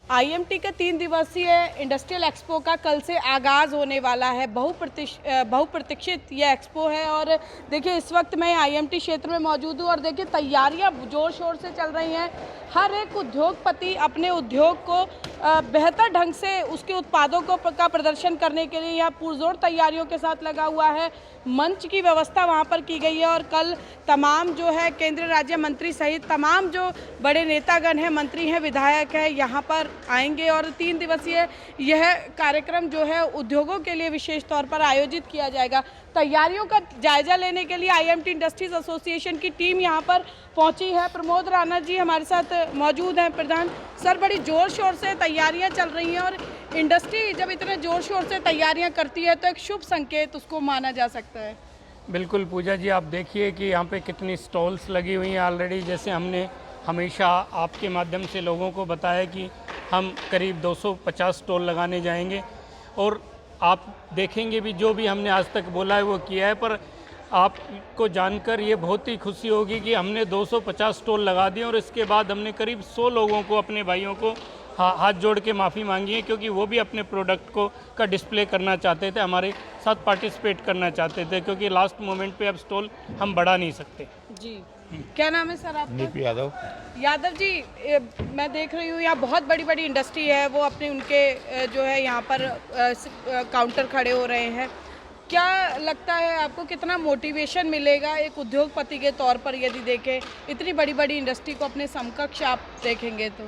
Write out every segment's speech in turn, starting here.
IMT का 3 दिवसीय industrial expo का कल से आगाज़ होने वाला है। बहुप्रतीक्षित ये एक्सपो है और देखिए इस वक्त मैं आईएमटी क्षेत्र में मौजूद हूँ और देखिए तैयारियां जोर शोर से चल रही हैं। हर एक उद्योगपति अपने उद्योग को बेहतर ढंग से उसके उत्पादों का प्रदर्शन करने के लिए यहाँ पुरजोर तैयारियों के साथ लगा हुआ है। मंच की व्यवस्था वहाँ पर की गई है और कल तमाम जो है केंद्रीय राज्य मंत्री सहित तमाम जो बड़े नेतागण हैं, मंत्री हैं, विधायक हैं, यहाँ पर आएंगे और 3 दिवसीय यह कार्यक्रम जो है उद्योगों के लिए विशेष तौर पर आयोजित किया जाएगा। तैयारियों का जायजा लेने के लिए आईएमटी इंडस्ट्रीज एसोसिएशन की टीम यहाँ पर पहुंची है। प्रमोद राणा जी हमारे साथ मौजूद हैं। प्रधान सर, बड़ी जोर शोर से तैयारियां चल रही हैं और इंडस्ट्री जब इतने जोर शोर से तैयारियां करती है तो एक शुभ संकेत उसको माना जा सकता है। बिल्कुल पूजा जी, आप देखिए कि यहाँ पे कितनी स्टॉल्स लगी हुई हैं ऑलरेडी। जैसे हमने हमेशा आपके माध्यम से लोगों को बताया कि हम करीब 250 स्टॉल लगाने जाएंगे और आप देखेंगे भी जो भी हमने आज तक बोला है वो किया है। पर आपको जानकर ये बहुत ही खुशी होगी कि हमने 250 स्टॉल लगा दिए और इसके बाद हमने करीब 100 लोगों को, अपने भाइयों को हाथ जोड़ के माफ़ी मांगी है, क्योंकि वो भी अपने प्रोडक्ट का डिस्प्ले करना चाहते थे, हमारे साथ पार्टिसिपेट करना चाहते थे, क्योंकि लास्ट मोमेंट पे अब स्टॉल हम बढ़ा नहीं सकते। जी, क्या नाम है सर आपका? नीपी यादव। यादव जी, मैं देख रही हूँ यहाँ बहुत बड़ी बड़ी इंडस्ट्री है, वो अपने उनके जो है यहाँ पर काउंटर खड़े हो रहे हैं। क्या लगता है आपको, कितना मोटिवेशन मिलेगा एक उद्योगपति के तौर पर यदि देखें इतनी बड़ी बड़ी इंडस्ट्री को अपने समकक्ष आप देखेंगे तो?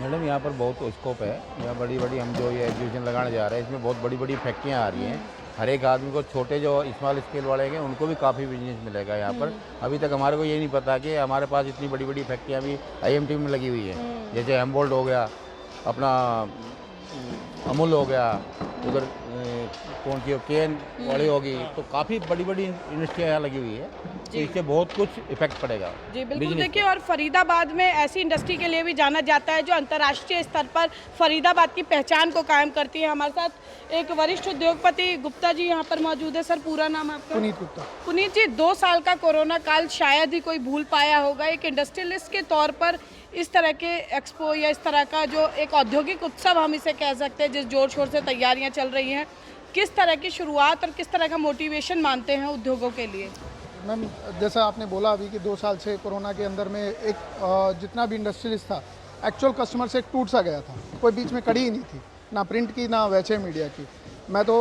मैडम यहाँ पर बहुत स्कोप है। यहाँ बड़ी बड़ी हम जो ये एग्जीबिशन लगाने जा रहे हैं इसमें बहुत बड़ी बड़ी फैक्ट्रियाँ आ रही हैं। हर एक आदमी को, छोटे जो स्मॉल स्केल वाले हैं उनको भी काफ़ी बिजनेस मिलेगा यहाँ पर। अभी तक हमारे को ये नहीं पता कि हमारे पास इतनी बड़ी बड़ी फैक्ट्रियाँ भी आईएमटी में लगी हुई है। जैसे एम्बोल्ड हो गया, अपना अमूल हो गया, उधर कौन सी केन वाली होगी, तो काफ़ी बड़ी बड़ी इंडस्ट्रियाँ यहाँ लगी हुई है, तो इससे बहुत कुछ इफेक्ट पड़ेगा। जी बिल्कुल। देखिए, और फरीदाबाद में ऐसी इंडस्ट्री के लिए भी जाना जाता है जो अंतर्राष्ट्रीय स्तर पर फरीदाबाद की पहचान को कायम करती है। हमारे साथ एक वरिष्ठ उद्योगपति गुप्ता जी यहाँ पर मौजूद है। सर, पूरा नाम आपका? पुनीत गुप्ता। पुनीत जी, 2 साल का कोरोना काल शायद ही कोई भूल पाया होगा। एक इंडस्ट्रियलिस्ट के तौर पर इस तरह के एक्सपो या इस तरह का जो एक औद्योगिक उत्सव हम इसे कह सकते हैं, जिस जोर शोर से तैयारियां चल रही हैं, किस तरह की शुरुआत और किस तरह का मोटिवेशन मानते हैं उद्योगों के लिए? मैम, जैसा आपने बोला अभी कि 2 साल से कोरोना के अंदर में एक जितना भी इंडस्ट्रियलिस्ट था, एक्चुअल कस्टमर से एक टूट सा गया था। कोई बीच में कड़ी ही नहीं थी, ना प्रिंट की ना वैसे मीडिया की। मैं तो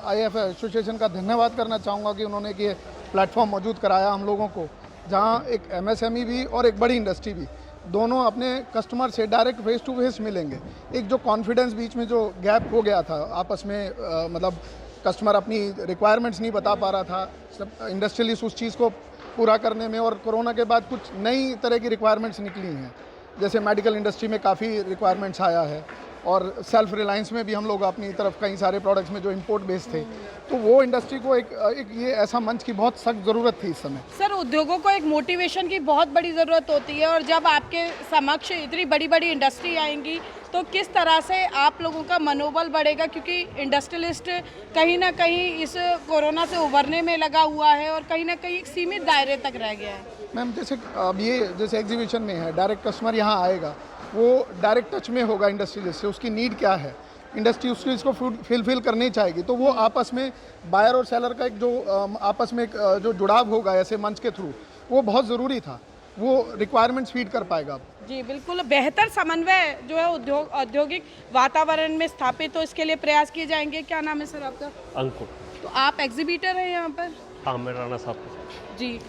IF एसोसिएशन का धन्यवाद करना चाहूँगा कि उन्होंने कि प्लेटफॉर्म मौजूद कराया हम लोगों को, जहाँ एक MSME भी और एक बड़ी इंडस्ट्री भी दोनों अपने कस्टमर से डायरेक्ट फेस टू फेस मिलेंगे। एक जो कॉन्फिडेंस बीच में जो गैप हो गया था आपस में, मतलब कस्टमर अपनी रिक्वायरमेंट्स नहीं बता पा रहा था, सब इंडस्ट्रियलिस्ट उस चीज़ को पूरा करने में, और कोरोना के बाद कुछ नई तरह की रिक्वायरमेंट्स निकली हैं। जैसे मेडिकल इंडस्ट्री में काफ़ी रिक्वायरमेंट्स आया है और सेल्फ रिलायंस में भी हम लोग अपनी तरफ कई सारे प्रोडक्ट्स में जो इंपोर्ट बेस्ड थे, तो वो इंडस्ट्री को एक ये ऐसा मंच की बहुत सख्त ज़रूरत थी इस समय। सर, उद्योगों को एक मोटिवेशन की बहुत बड़ी ज़रूरत होती है और जब आपके समक्ष इतनी बड़ी बड़ी इंडस्ट्री आएंगी तो किस तरह से आप लोगों का मनोबल बढ़ेगा, क्योंकि इंडस्ट्रियलिस्ट कहीं ना कहीं इस कोरोना से उभरने में लगा हुआ है और कहीं ना कहीं एक सीमित दायरे तक रह गया है। मैम, जैसे अब ये जैसे एग्जीबिशन में है, डायरेक्ट कस्टमर यहाँ आएगा, वो डायरेक्ट टच में होगा इंडस्ट्रियलिस्ट से, उसकी नीड क्या है, इंडस्ट्री उसकी इसको फिल करनी चाहेगी, तो वो आपस में बायर और सेलर का एक जो आपस में जो जुड़ाव होगा ऐसे मंच के थ्रू, वो बहुत ज़रूरी था। वो रिक्वायरमेंट्स फीड कर पाएगा। जी बिल्कुल। बेहतर समन्वय जो है औद्योगिक वातावरण में स्थापित हो, इसके लिए प्रयास किए जाएंगे। क्या नाम है सर आपका? अंकुर। तो आप एग्जीबिटर हैं यहाँ पर? हाँ, मैं राणा साहब। जी।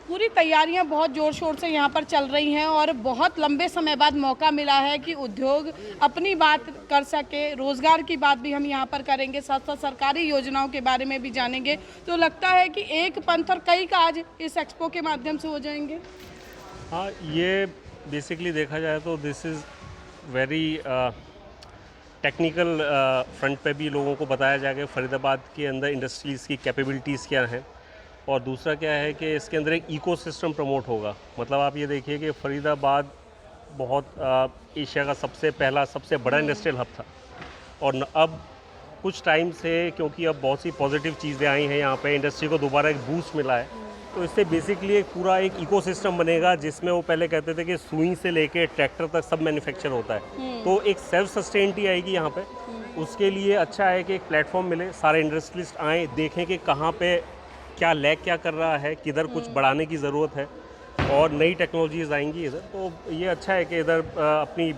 पूरी तैयारियां बहुत ज़ोर शोर से यहाँ पर चल रही हैं और बहुत लंबे समय बाद मौका मिला है कि उद्योग अपनी बात कर सके। रोज़गार की बात भी हम यहाँ पर करेंगे, साथ साथ सरकारी योजनाओं के बारे में भी जानेंगे। तो लगता है कि एक पंथ और कई काज इस एक्सपो के माध्यम से हो जाएंगे। हाँ, ये बेसिकली देखा जाए तो this is very technical front पे भी लोगों को बताया जाएगा फरीदाबाद के अंदर इंडस्ट्रीज़ की कैपेबिलिटीज़ क्या हैं, और दूसरा क्या है कि इसके अंदर एक इकोसिस्टम प्रमोट होगा। मतलब आप ये देखिए कि फरीदाबाद बहुत एशिया का सबसे बड़ा इंडस्ट्रियल हब था, और अब कुछ टाइम से, क्योंकि अब बहुत सी पॉजिटिव चीज़ें आई हैं यहाँ पे, इंडस्ट्री को दोबारा एक बूस्ट मिला है, तो इससे बेसिकली एक पूरा एक इकोसिस्टम बनेगा, जिसमें वो पहले कहते थे कि सुई से लेके ट्रैक्टर तक सब मैन्युफैक्चर होता है, तो एक सेल्फ सस्टेनिटी आएगी यहाँ पे। उसके लिए अच्छा है कि एक प्लेटफॉर्म मिले, सारे इंडस्ट्रियलिस्ट आएँ, देखें कि कहाँ पे क्या लैग क्या कर रहा है, किधर कुछ बढ़ाने की ज़रूरत है, और नई टेक्नोलॉजीज़ आएंगी इधर। तो ये अच्छा है कि इधर अपनी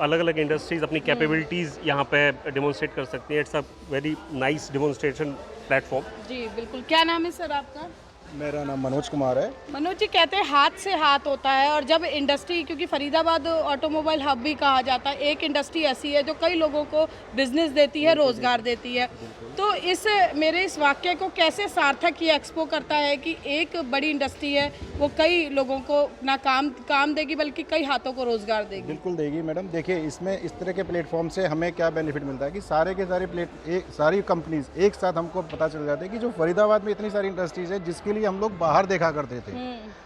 अलग अलग इंडस्ट्रीज़ अपनी कैपेबिलिटीज़ यहाँ पे डेमोन्स्ट्रेट कर सकती हैं। It's a very nice demonstration platform. जी बिल्कुल। क्या नाम है सर आपका? मेरा नाम मनोज कुमार है। मनोज जी, कहते हैं हाथ से हाथ होता है, और जब इंडस्ट्री, क्योंकि फरीदाबाद ऑटोमोबाइल हब भी कहा जाता है, एक इंडस्ट्री ऐसी है जो कई लोगों को बिजनेस देती है, रोजगार देती है, तो इस वाक्य को कैसे सार्थक ये एक्सपो करता है कि एक बड़ी इंडस्ट्री है वो कई लोगों को ना काम देगी बल्कि कई हाथों को रोजगार देगी? बिल्कुल देगी मैडम। देखिए, इसमें इस तरह के प्लेटफॉर्म से हमें क्या बेनिफिट मिलता है कि सारे के सारे सारी कंपनीज एक साथ हमको पता चल जाता है कि जो फरीदाबाद में इतनी सारी इंडस्ट्रीज है जिसके लिए हम लोग बाहर देखा करते थे,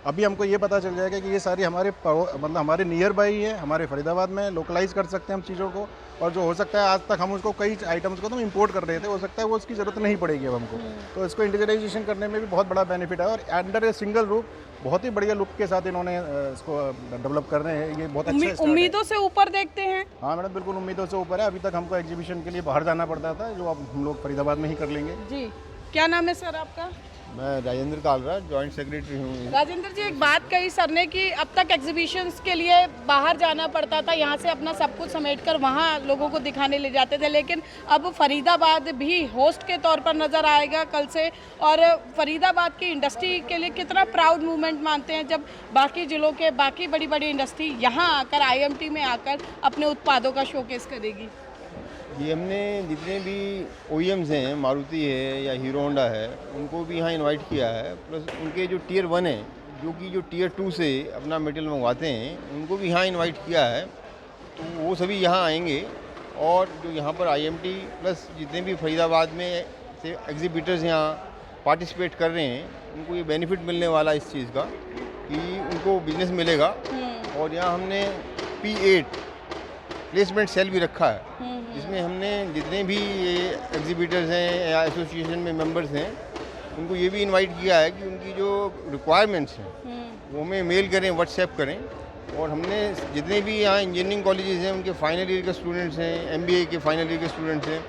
अभी हमको ये पता चल जाएगा कि ये सारी हमारे नियर बाई है, हमारे फरीदाबाद में लोकलाइज कर सकते हैं हम चीज़ों को, और जो हो सकता है आज तक हम उसको कई आइटम्स को तो हम इंपोर्ट कर रहे थे, हो सकता है वो उसकी ज़रूरत नहीं पड़ेगी अब हमको। तो इसको इंडिजिटाइजेशन करने में भी बहुत बड़ा बेनिफिट है, और अंडर ए सिंगल रूप बहुत ही बढ़िया लुक के साथ इन्होंने इसको डेवलप कर रहे हैं। ये बहुत अच्छा उम्मीदों से ऊपर देखते हैं। हाँ मैडम, बिल्कुल उम्मीदों से ऊपर है। अभी तक हमको एग्जीबिशन के लिए बाहर जाना पड़ता था, जो अब हम लोग फरीदाबाद में ही कर लेंगे। जी, क्या नाम है सर आपका? मैं राजेंद्र कालरा, जॉइंट सेक्रेटरी हूँ। राजेंद्र जी, एक बात कही सर ने कि अब तक एग्जीबिशंस के लिए बाहर जाना पड़ता था, यहाँ से अपना सब कुछ समेटकर वहाँ लोगों को दिखाने ले जाते थे, लेकिन अब फरीदाबाद भी होस्ट के तौर पर नज़र आएगा कल से। और फरीदाबाद की इंडस्ट्री के लिए कितना प्राउड मूवमेंट मानते हैं जब बाकी जिलों के बाकी बड़ी बड़ी इंडस्ट्री यहाँ आकर IMT में आकर अपने उत्पादों का शोकेस करेगी? ये हमने जितने भी OEMs हैं, मारुति है या हीरो होंडा है, उनको भी यहाँ इनवाइट किया है, प्लस उनके जो Tier 1 है, जो Tier 2 से अपना मटेरियल मंगवाते हैं, उनको भी यहाँ इनवाइट किया है। तो वो सभी यहाँ आएंगे, और जो यहाँ पर IMT प्लस जितने भी फरीदाबाद में से एग्जीबिटर्स यहाँ पार्टिसिपेट कर रहे हैं, उनको ये बेनिफिट मिलने वाला इस चीज़ का कि उनको बिजनेस मिलेगा। और यहाँ हमने P8 प्लेसमेंट सेल भी रखा है, जिसमें हमने जितने भी एग्जीबिटर्स हैं या एसोसिएशन में मेंबर्स हैं, उनको ये भी इनवाइट किया है कि उनकी जो रिक्वायरमेंट्स हैं वो हमें मेल करें, व्हाट्सएप करें। और हमने जितने भी यहाँ इंजीनियरिंग कॉलेजेस हैं, उनके फाइनल ईयर के स्टूडेंट्स हैं, MBA के फाइनल ईयर के स्टूडेंट्स हैं,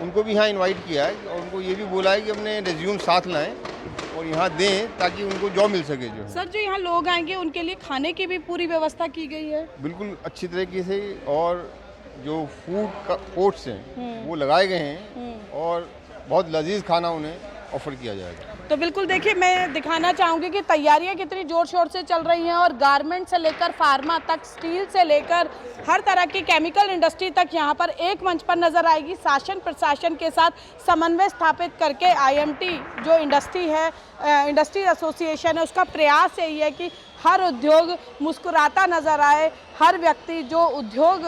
उनको भी यहाँ इन्वाइट किया है, और उनको ये भी बोला है कि अपने रेज्यूम साथ लाएँ और यहाँ दें ताकि उनको जॉब मिल सके। जो सर, जो यहाँ लोग आएंगे उनके लिए खाने की भी पूरी व्यवस्था की गई है? बिल्कुल अच्छी तरीके से, और जो फूड का कोर्ट्स हैं वो लगाए गए हैं, और बहुत लजीज खाना उन्हें ऑफर किया जाएगा। तो बिल्कुल देखिए, मैं दिखाना चाहूँगी कि तैयारियां कितनी ज़ोर शोर से चल रही हैं, और गारमेंट से लेकर फार्मा तक, स्टील से लेकर हर तरह की केमिकल इंडस्ट्री तक यहाँ पर एक मंच पर नज़र आएगी। शासन प्रशासन के साथ समन्वय स्थापित करके IMT जो इंडस्ट्री है, इंडस्ट्री एसोसिएशन है, उसका प्रयास यही है कि हर उद्योग मुस्कुराता नज़र आए, हर व्यक्ति जो उद्योग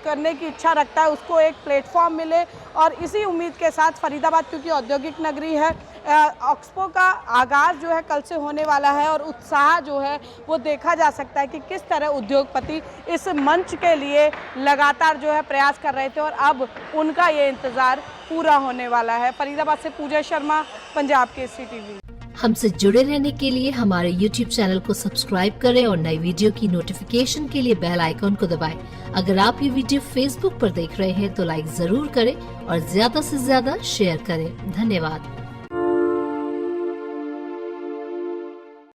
करने की इच्छा रखता है उसको एक प्लेटफॉर्म मिले। और इसी उम्मीद के साथ फरीदाबाद, क्योंकि औद्योगिक नगरी है, एक्सपो का आगाज़ जो है कल से होने वाला है, और उत्साह जो है वो देखा जा सकता है कि किस तरह उद्योगपति इस मंच के लिए लगातार जो है प्रयास कर रहे थे, और अब उनका ये इंतज़ार पूरा होने वाला है। फरीदाबाद से पूजा शर्मा, पंजाब केसरी TV। हमसे जुड़े रहने के लिए हमारे YouTube चैनल को सब्सक्राइब करें और नई वीडियो की नोटिफिकेशन के लिए बेल आइकॉन को दबाएं। अगर आप ये वीडियो Facebook पर देख रहे हैं तो लाइक जरूर करें और ज्यादा से ज्यादा शेयर करें। धन्यवाद।